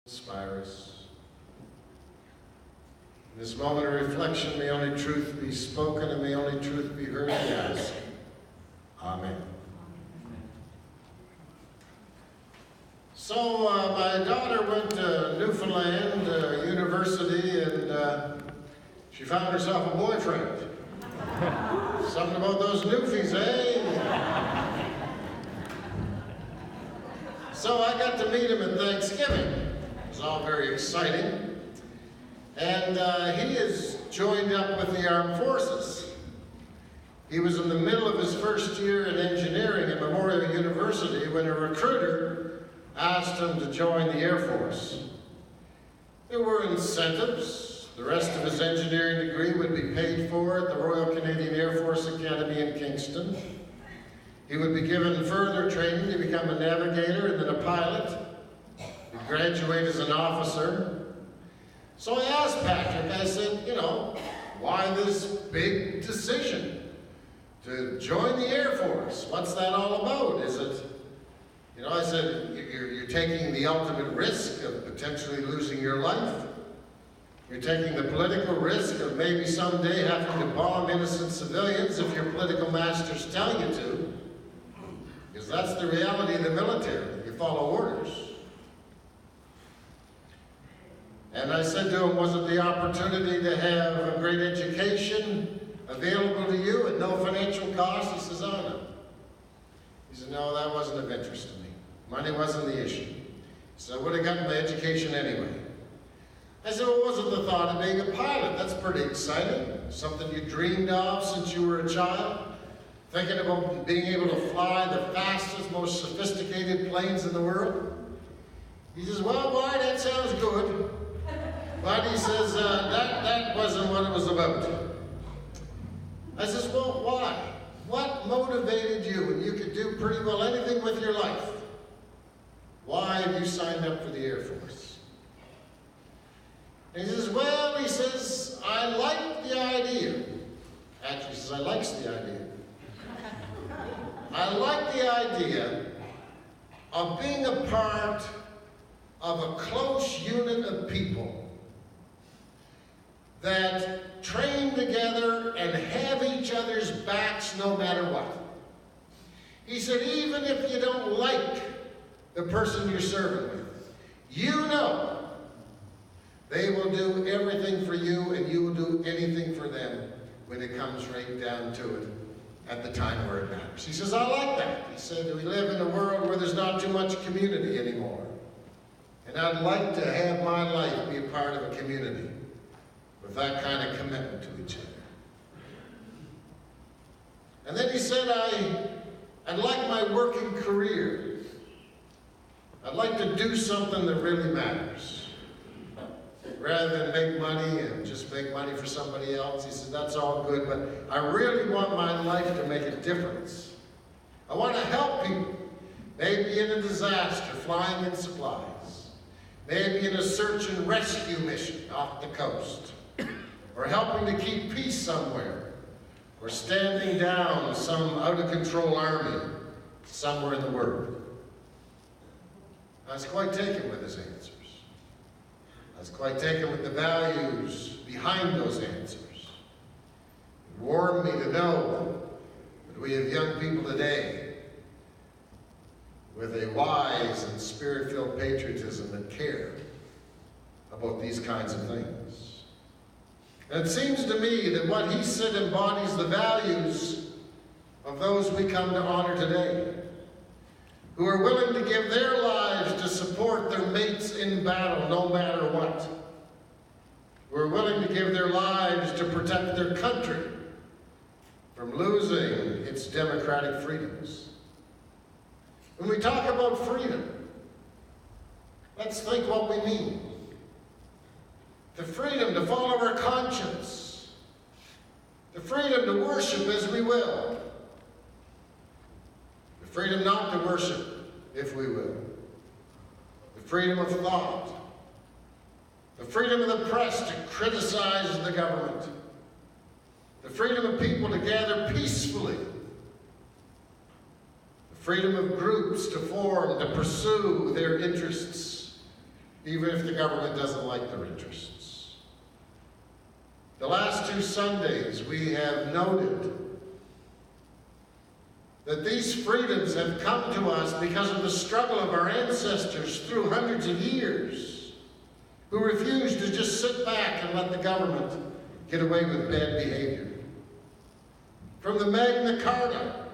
Inspire us. In this moment of reflection, may only truth be spoken and may only truth be heard, we ask. Amen. So my daughter went to Newfoundland University and she found herself a boyfriend. Something about those Newfies, eh? So I got to meet him at Thanksgiving. It was all very exciting. And he has joined up with the Armed Forces. He was in the middle of his first year in engineering at Memorial University when a recruiter asked him to join the Air Force. There were incentives. The rest of his engineering degree would be paid for at the Royal Canadian Air Force Academy in Kingston. He would be given further training to become a navigator and then a pilot. He'd graduate as an officer. So I asked Patrick, I said, why this big decision to join the Air Force? What's that all about? Is it, I said, you're taking the ultimate risk of potentially losing your life. You're taking the political risk of maybe someday having to bomb innocent civilians if your political master's telling you to. Because that's the reality of the military. You follow orders. And I said to him, was it the opportunity to have a great education available to you at no financial cost? He says, oh no. He said, no, that wasn't of interest to me. Money wasn't the issue. So I would have gotten my education anyway. I said, well, was it the thought of being a pilot? That's pretty exciting. Something you dreamed of since you were a child. Thinking about being able to fly the fastest, most sophisticated planes in the world. He says, well, boy, that sounds good. But he says, that wasn't what it was about. I says, well, why? What motivated you when you could do pretty well anything with your life? Why have you signed up for the Air Force? And he says, well, he says, I like the idea. Actually, he says, I likes the idea. I like the idea of being a part of a close unit of people that train together and have each other's backs no matter what. He said, even if you don't like the person you're serving with, they will do everything for you and you will do anything for them when it comes right down to it at the time where it matters. He says, I like that. He said, we live in a world where there's not too much community anymore. And I'd like to have my life be a part of a community with that kind of commitment to each other. And then he said, I'd like my working career. I'd like to do something that really matters. Rather than make money and just make money for somebody else. He said, that's all good, but I really want my life to make a difference. I want to help people. Maybe in a disaster, flying in supplies. Maybe in a search and rescue mission off the coast. Or helping to keep peace somewhere. Or standing down some out-of-control army somewhere in the world. I was quite taken with his answers. I was quite taken with the values behind those answers. It warmed me to know that we have young people today with a wise and spirit-filled patriotism that care about these kinds of things. And it seems to me that what he said embodies the values of those we come to honor today, who are willing to give their lives to support their mates in battle no matter what, who are willing to give their lives to protect their country from losing its democratic freedoms. When we talk about freedom, let's think what we mean. The freedom to follow our conscience, the freedom to worship as we will, the freedom not to worship if we will, the freedom of thought, the freedom of the press to criticize the government, the freedom of people to gather peacefully, the freedom of groups to form, to pursue their interests, even if the government doesn't like their interests. The last 2 Sundays, we have noted that these freedoms have come to us because of the struggle of our ancestors through hundreds of years, who refused to just sit back and let the government get away with bad behavior. From the Magna Carta,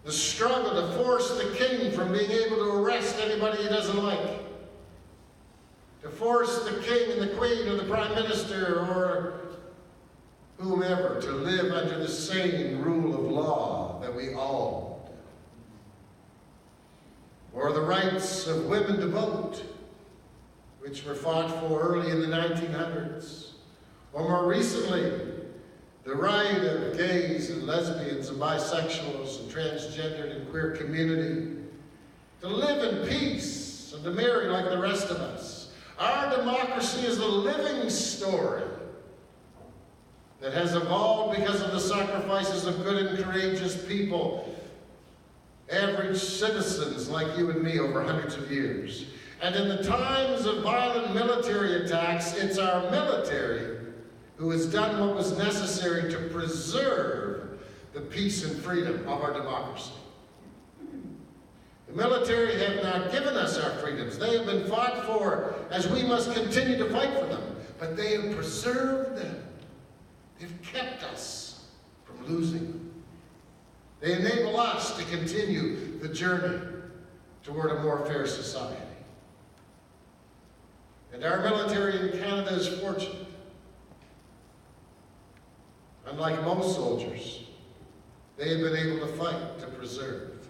the struggle to force the king from being able to arrest anybody he doesn't like, to force the king and the queen or the prime minister or whomever to live under the same rule of law that we all do. Or the rights of women to vote, which were fought for early in the 1900s. Or more recently, the right of gays and lesbians and bisexuals and transgendered and queer community to live in peace and to marry like the rest of us. Our democracy is a living story that has evolved because of the sacrifices of good and courageous people, average citizens like you and me over hundreds of years. And in the times of violent military attacks, it's our military who has done what was necessary to preserve the peace and freedom of our democracy. The military have not given us our freedoms. They have been fought for as we must continue to fight for them. But they have preserved them. They've kept us from losing them. They enable us to continue the journey toward a more fair society. And our military in Canada is fortunate. Unlike most soldiers, they have been able to fight to preserve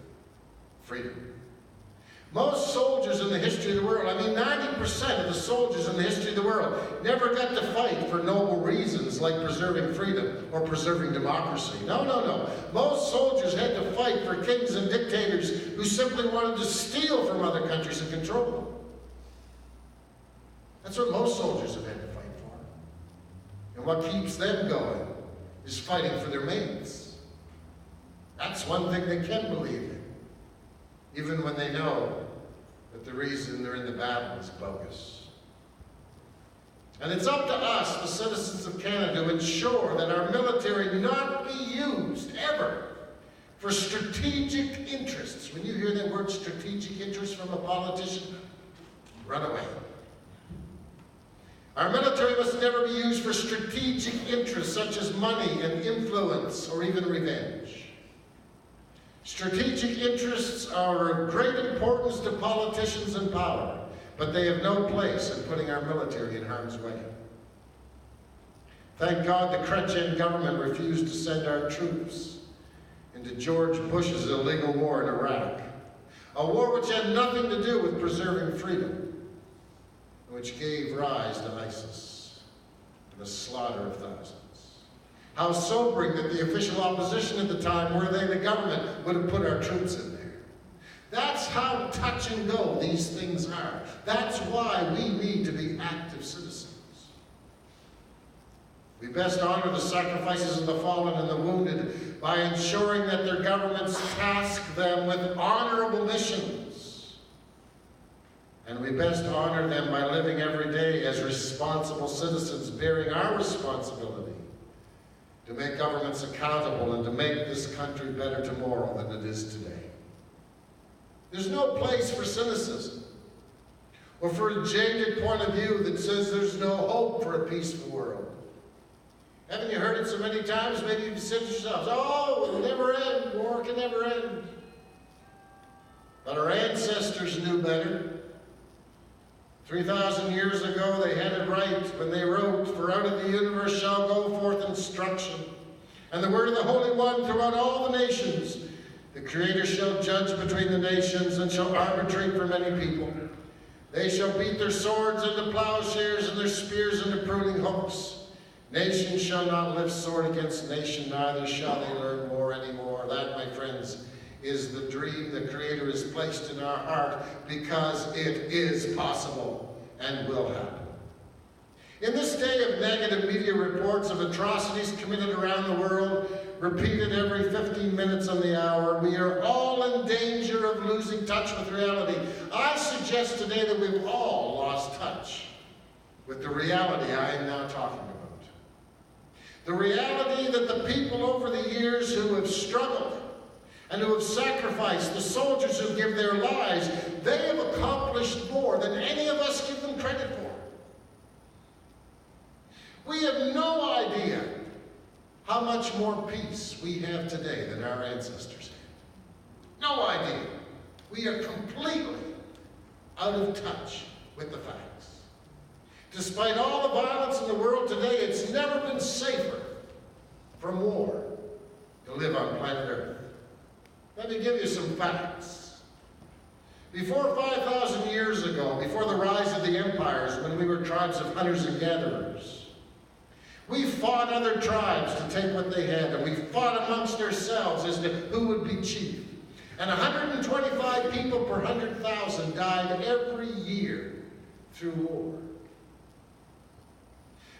freedom. Most soldiers in the history of the world, 90% of the soldiers in the history of the world never got to fight for noble reasons like preserving freedom or preserving democracy. No. Most soldiers had to fight for kings and dictators who simply wanted to steal from other countries and control them. That's what most soldiers have had to fight for. And what keeps them going is fighting for their mates. That's one thing they can believe in, even when they know that the reason they're in the battle is bogus. And it's up to us, the citizens of Canada, to ensure that our military not be used ever for strategic interests. When you hear that word strategic interest from a politician, run away. Our military must never be used for strategic interests such as money and influence or even revenge. Strategic interests are of great importance to politicians in power, but they have no place in putting our military in harm's way. Thank God the Chrétien government refused to send our troops into George Bush's illegal war in Iraq, a war which had nothing to do with preserving freedom, which gave rise to ISIS and the slaughter of thousands. How sobering that the official opposition at the time, were they the government, would have put our troops in there. That's how touch and go these things are. That's why we need to be active citizens. We best honor the sacrifices of the fallen and the wounded by ensuring that their governments task them with honorable missions. And we best honor them by living every day as responsible citizens, bearing our responsibility to make governments accountable and to make this country better tomorrow than it is today. There's no place for cynicism or for a jaded point of view that says there's no hope for a peaceful world. Haven't you heard it so many times? Maybe you've said to yourselves, oh, it'll never end, war can never end. But our ancestors knew better. 3,000 years ago, they had it right when they wrote, "For out of the universe shall go forth instruction, and the word of the Holy One throughout all the nations. The Creator shall judge between the nations and shall arbitrate for many people. They shall beat their swords into plowshares and their spears into pruning hooks. Nation shall not lift sword against nation, neither shall they learn war anymore." That, my friends, is the dream the Creator has placed in our heart, because it is possible and will happen. In this day of negative media reports of atrocities committed around the world, repeated every 15 minutes on the hour, we are all in danger of losing touch with reality. I suggest today that we've all lost touch with the reality I am now talking about. The reality that the people over the years who have struggled and who have sacrificed, the soldiers who give their lives, they have accomplished more than any of us give them credit for. We have no idea how much more peace we have today than our ancestors had. No idea. We are completely out of touch with the facts. Despite all the violence in the world today, it's never been safer from war to live on planet Earth. Let me give you some facts. Before 5,000 years ago, before the rise of the empires, when we were tribes of hunters and gatherers, we fought other tribes to take what they had, and we fought amongst ourselves as to who would be chief. And 125 people per 100,000 died every year through war.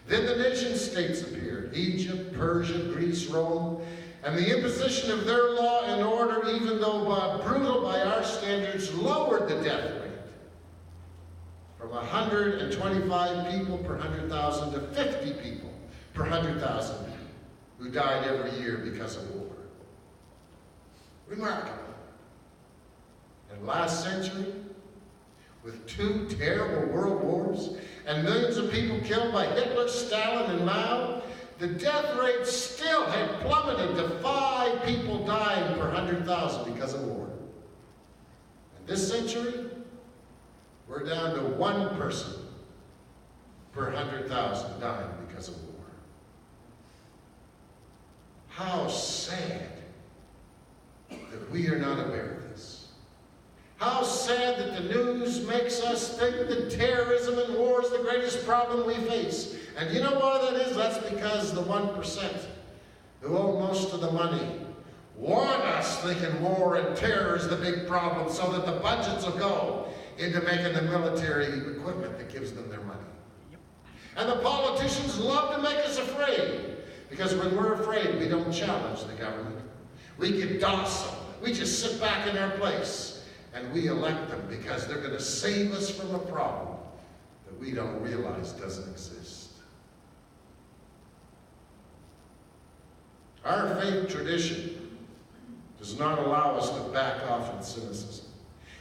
Then the nation-states appeared: Egypt, Persia, Greece, Rome, and the imposition of their law and order, even though brutal by our standards, lowered the death rate from 125 people per 100,000 to 50 people per 100,000 who died every year because of war. Remarkable. And last century, with 2 terrible world wars and millions of people killed by Hitler, Stalin, and Mao, the death rate still had plummeted to 5 people dying per 100,000 because of war. And this century, we're down to 1 person per 100,000 dying because of war. How sad that we are not aware of this. How sad that the news makes us think that terrorism and war is the greatest problem we face. And you know why that is? That's because the 1% who own most of the money want us thinking war and terror is the big problem, so that the budgets will go into making the military equipment that gives them their money. And the politicians love to make us afraid, because when we're afraid, we don't challenge the government. We get docile. We just sit back in our place, and we elect them because they're going to save us from a problem that we don't realize doesn't exist. Our faith tradition does not allow us to back off in cynicism.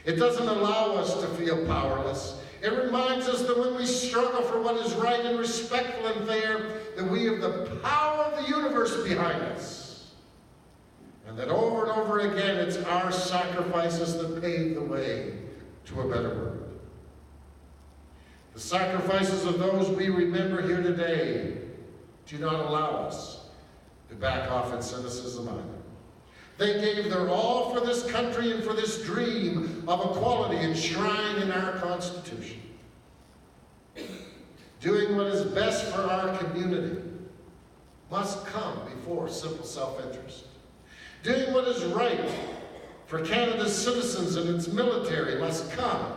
It doesn't allow us to feel powerless. It reminds us that when we struggle for what is right and respectful and fair, that we have the power of the universe behind us. And that over and over again, it's our sacrifices that pave the way to a better world. The sacrifices of those we remember here today do not allow us to back off in cynicism either. They gave their all for this country and for this dream of equality enshrined in our Constitution. Doing what is best for our community must come before simple self-interest. Doing what is right for Canada's citizens and its military must come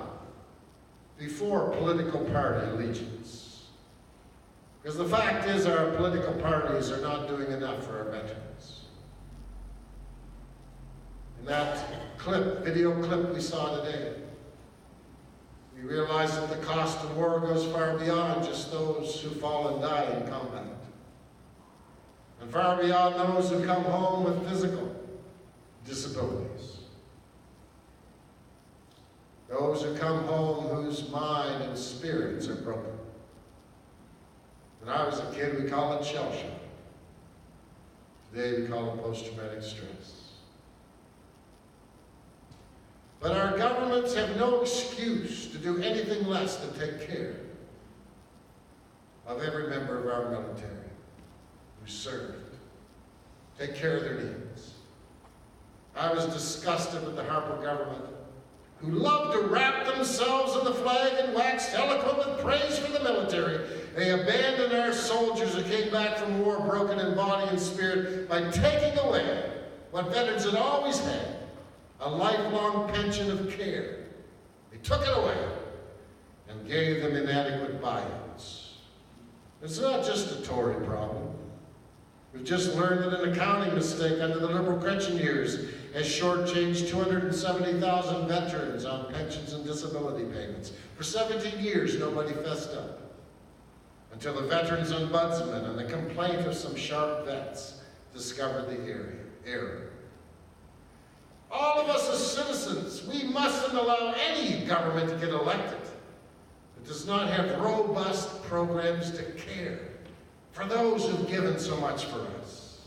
before political party allegiance. Because the fact is, our political parties are not doing enough for our veterans. In that video clip we saw today, we realize that the cost of war goes far beyond just those who fall and die in combat, and far beyond those who come home with physical disabilities. Those who come home whose mind and spirits are broken. When I was a kid, we called it shell shock. Today we call it post-traumatic stress. But our governments have no excuse to do anything less than take care of every member of our military who served. Take care of their needs. I was disgusted with the Harper government, who loved to wrap themselves in the flag and waxed eloquent with praise for the military. They abandoned our soldiers who came back from war broken in body and spirit by taking away what veterans had always had, a lifelong pension of care. They took it away and gave them inadequate buyouts. It's not just a Tory problem. We've just learned that an accounting mistake under the Liberal Gretchen years has shortchanged 270,000 veterans on pensions and disability payments. For 17 years, nobody fessed up. Until the Veterans Ombudsman and the complaint of some sharp vets discovered the error. All of us as citizens, we mustn't allow any government to get elected that does not have robust programs to care for those who've given so much for us.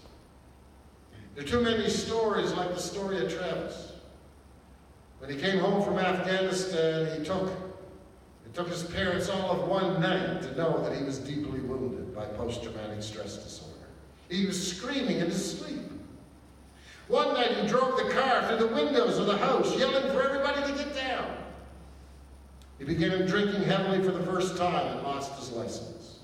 There are too many stories like the story of Travis. When he came home from Afghanistan, it took his parents all of one night to know that he was deeply wounded by post-traumatic stress disorder. He was screaming in his sleep. One night he drove the car through the windows of the house, yelling for everybody to get down. He began drinking heavily for the first time and lost his license.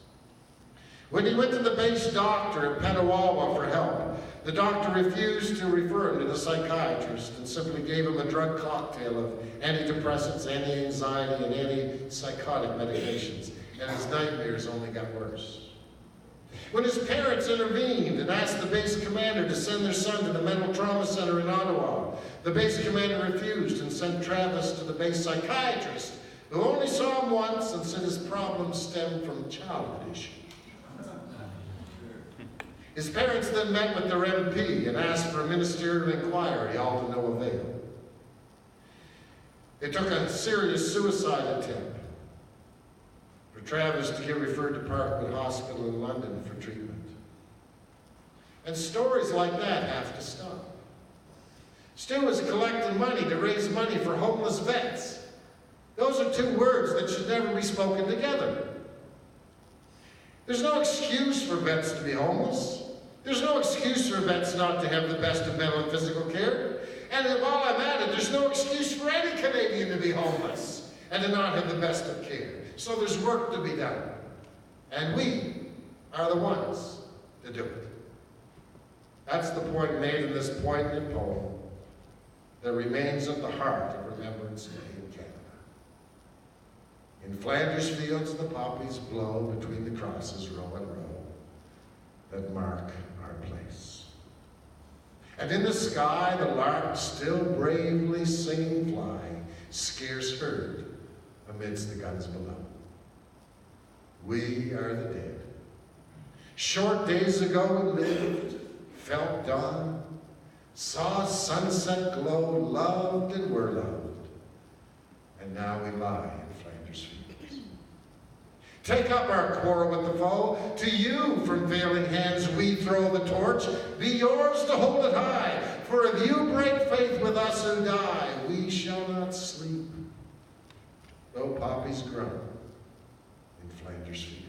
When he went to the base doctor at Petawawa for help, the doctor refused to refer him to the psychiatrist and simply gave him a drug cocktail of antidepressants, anti-anxiety, and antipsychotic medications, and his nightmares only got worse. When his parents intervened and asked the base commander to send their son to the mental trauma center in Ottawa, the base commander refused and sent Travis to the base psychiatrist, who only saw him once and said his problems stemmed from childhood issues. His parents then met with their MP and asked for a ministerial inquiry, all to no avail. It took a serious suicide attempt for Travis to get referred to Parkwood Hospital in London for treatment. And stories like that have to stop. Stu is collecting money to raise money for homeless vets. Those are two words that should never be spoken together. There's no excuse for vets to be homeless. There's no excuse for vets not to have the best of mental and physical care. And while I'm at it, there's no excuse for any Canadian to be homeless and to not have the best of care. So there's work to be done. And we are the ones to do it. That's the point made in this poignant poem that remains at the heart of Remembrance Day in Canada. In Flanders fields the poppies blow between the crosses row and row that mark our place. And in the sky the lark still bravely singing fly, scarce heard amidst the guns below. We are the dead. Short days ago we lived, felt dawn, saw sunset glow, loved and were loved, and now we lie in Flanders fields. Take up our quarrel with the foe. To you from failing hands we throw the torch. Be yours to hold it high. For if you break faith with us who die, we shall not sleep, though poppies grow in Flanders fields.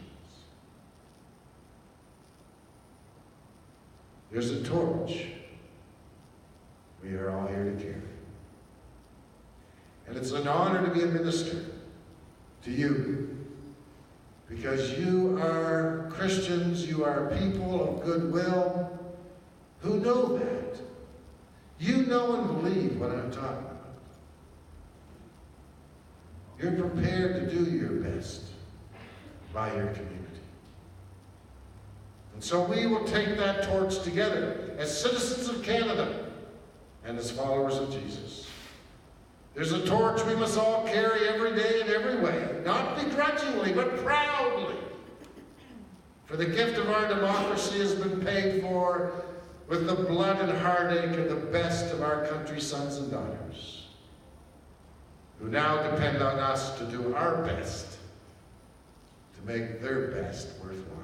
There's a torch we are all here to carry. And it's an honor to be a minister to you, because you are Christians, you are people of goodwill who know that. You know and believe what I'm talking about. You're prepared to do your best by your community. And so we will take that torch together as citizens of Canada and as followers of Jesus. There's a torch we must all carry every day in every way, not begrudgingly, but proudly. For the gift of our democracy has been paid for with the blood and heartache of the best of our country's sons and daughters, who now depend on us to do our best to make their best worthwhile.